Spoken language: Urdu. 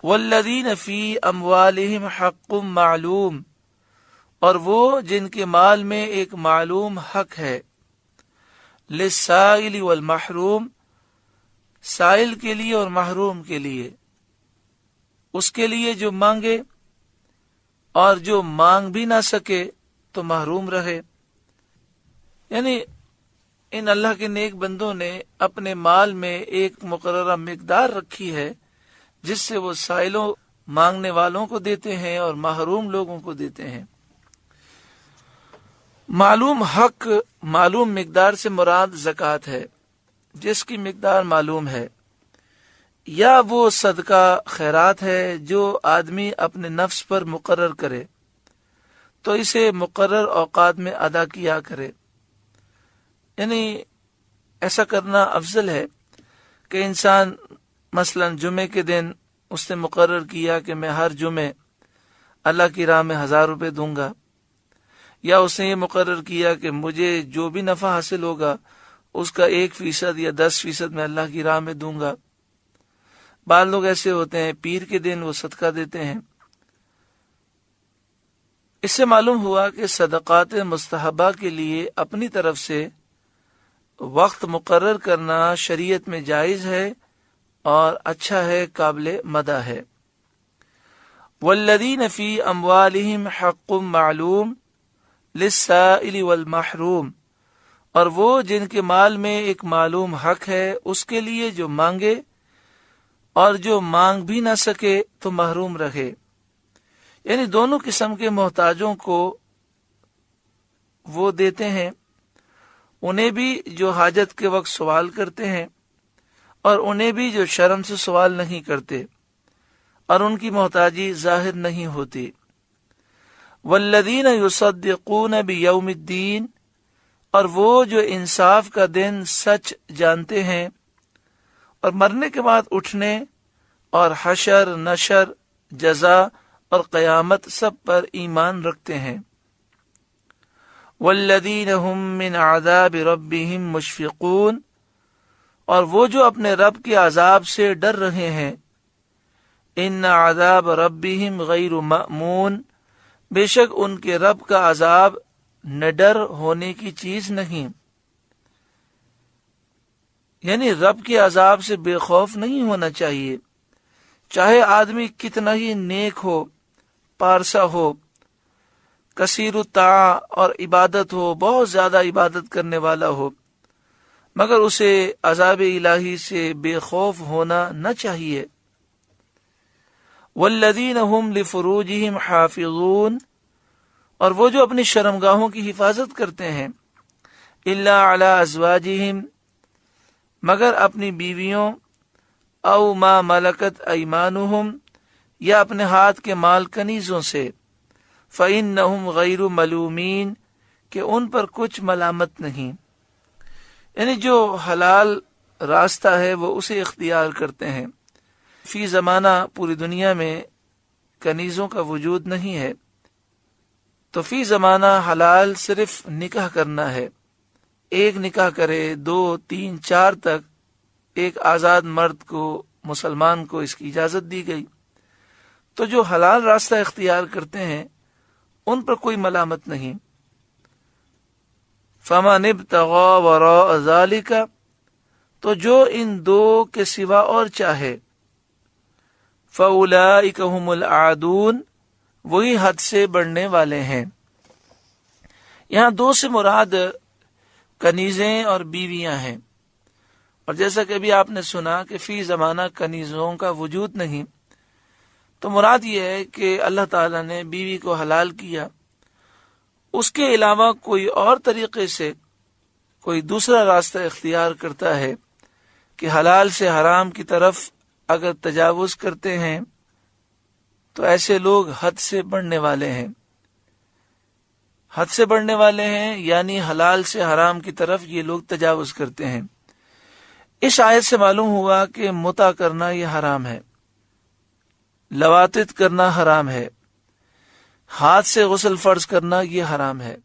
والذین فی اموالہم حق معلوم، اور وہ جن کے مال میں ایک معلوم حق ہے، للسائل والمحروم، سائل کے لیے اور محروم کے لیے، اس کے لیے جو مانگے اور جو مانگ بھی نہ سکے تو محروم رہے۔ یعنی ان اللہ کے نیک بندوں نے اپنے مال میں ایک مقررہ مقدار رکھی ہے جس سے وہ سائلوں مانگنے والوں کو دیتے ہیں اور محروم لوگوں کو دیتے ہیں۔ معلوم حق، معلوم مقدار سے مراد زکوٰۃ ہے جس کی مقدار معلوم ہے، یا وہ صدقہ خیرات ہے جو آدمی اپنے نفس پر مقرر کرے تو اسے مقرر اوقات میں ادا کیا کرے۔ یعنی ایسا کرنا افضل ہے کہ انسان مثلا جمعے کے دن اس نے مقرر کیا کہ میں ہر جمعے اللہ کی راہ میں 1000 روپے دوں گا، یا اس نے یہ مقرر کیا کہ مجھے جو بھی نفع حاصل ہوگا اس کا 1% یا 10% میں اللہ کی راہ میں دوں گا۔ بعض لوگ ایسے ہوتے ہیں پیر کے دن وہ صدقہ دیتے ہیں۔ اس سے معلوم ہوا کہ صدقات مستحبہ کے لیے اپنی طرف سے وقت مقرر کرنا شریعت میں جائز ہے اور اچھا ہے، قابل مدح ہے۔ والذین فی اموالہم حق معلوم للسائل والمحروم، اور وہ جن کے مال میں ایک معلوم حق ہے اس کے لیے جو مانگے اور جو مانگ بھی نہ سکے تو محروم رہے۔ یعنی دونوں قسم کے محتاجوں کو وہ دیتے ہیں، انہیں بھی جو حاجت کے وقت سوال کرتے ہیں اور انہیں بھی جو شرم سے سوال نہیں کرتے اور ان کی محتاجی ظاہر نہیں ہوتی۔ والذین یصدقون بیوم الدین، اور وہ جو انصاف کا دن سچ جانتے ہیں اور مرنے کے بعد اٹھنے اور حشر، نشر، جزا اور قیامت سب پر ایمان رکھتے ہیں۔ والذین هم من عذاب ربهم مشفقون، اور وہ جو اپنے رب کے عذاب سے ڈر رہے ہیں۔ ان عذاب ربهم غیر مأمون، بے شک ان کے رب کا عذاب نڈر ہونے کی چیز نہیں۔ یعنی رب کے عذاب سے بے خوف نہیں ہونا چاہیے، چاہے آدمی کتنا ہی نیک ہو، پارسا ہو، کثیر الطاعہ اور عبادت ہو، بہت زیادہ عبادت کرنے والا ہو، مگر اسے عذاب الہی سے بے خوف ہونا نہ چاہیے۔ والذین هم لفروجہم حافظون، اور وہ جو اپنی شرمگاہوں کی حفاظت کرتے ہیں، الا علی ازواجہم، مگر اپنی بیویوں، او ما ملکت ایمانہم، یا اپنے ہاتھ کے مال کنیزوں سے، فإنہم غیر ملومین، کہ ان پر کچھ ملامت نہیں۔ یعنی جو حلال راستہ ہے وہ اسے اختیار کرتے ہیں۔ فی زمانہ پوری دنیا میں کنیزوں کا وجود نہیں ہے، تو فی زمانہ حلال صرف نکاح کرنا ہے۔ ایک نکاح کرے، 2، 3، 4 تک ایک آزاد مرد کو، مسلمان کو اس کی اجازت دی گئی۔ تو جو حلال راستہ اختیار کرتے ہیں ان پر کوئی ملامت نہیں۔ فمن ابتغى وراء ذلك، تو جو ان دو کے سوا اور چاہے، فاولئک هم العادون، وہی حد سے بڑھنے والے ہیں۔ یہاں دو سے مراد کنیزیں اور بیویاں ہیں، اور جیسا کہ ابھی آپ نے سنا کہ فی زمانہ کنیزوں کا وجود نہیں، تو مراد یہ ہے کہ اللہ تعالیٰ نے بیوی کو حلال کیا، اس کے علاوہ کوئی اور طریقے سے کوئی دوسرا راستہ اختیار کرتا ہے کہ حلال سے حرام کی طرف اگر تجاوز کرتے ہیں تو ایسے لوگ حد سے بڑھنے والے ہیں۔ حد سے بڑھنے والے ہیں یعنی حلال سے حرام کی طرف یہ لوگ تجاوز کرتے ہیں۔ اس آیت سے معلوم ہوا کہ متع کرنا یہ حرام ہے، لواطت کرنا حرام ہے، ہاتھ سے غسل فرض کرنا یہ حرام ہے۔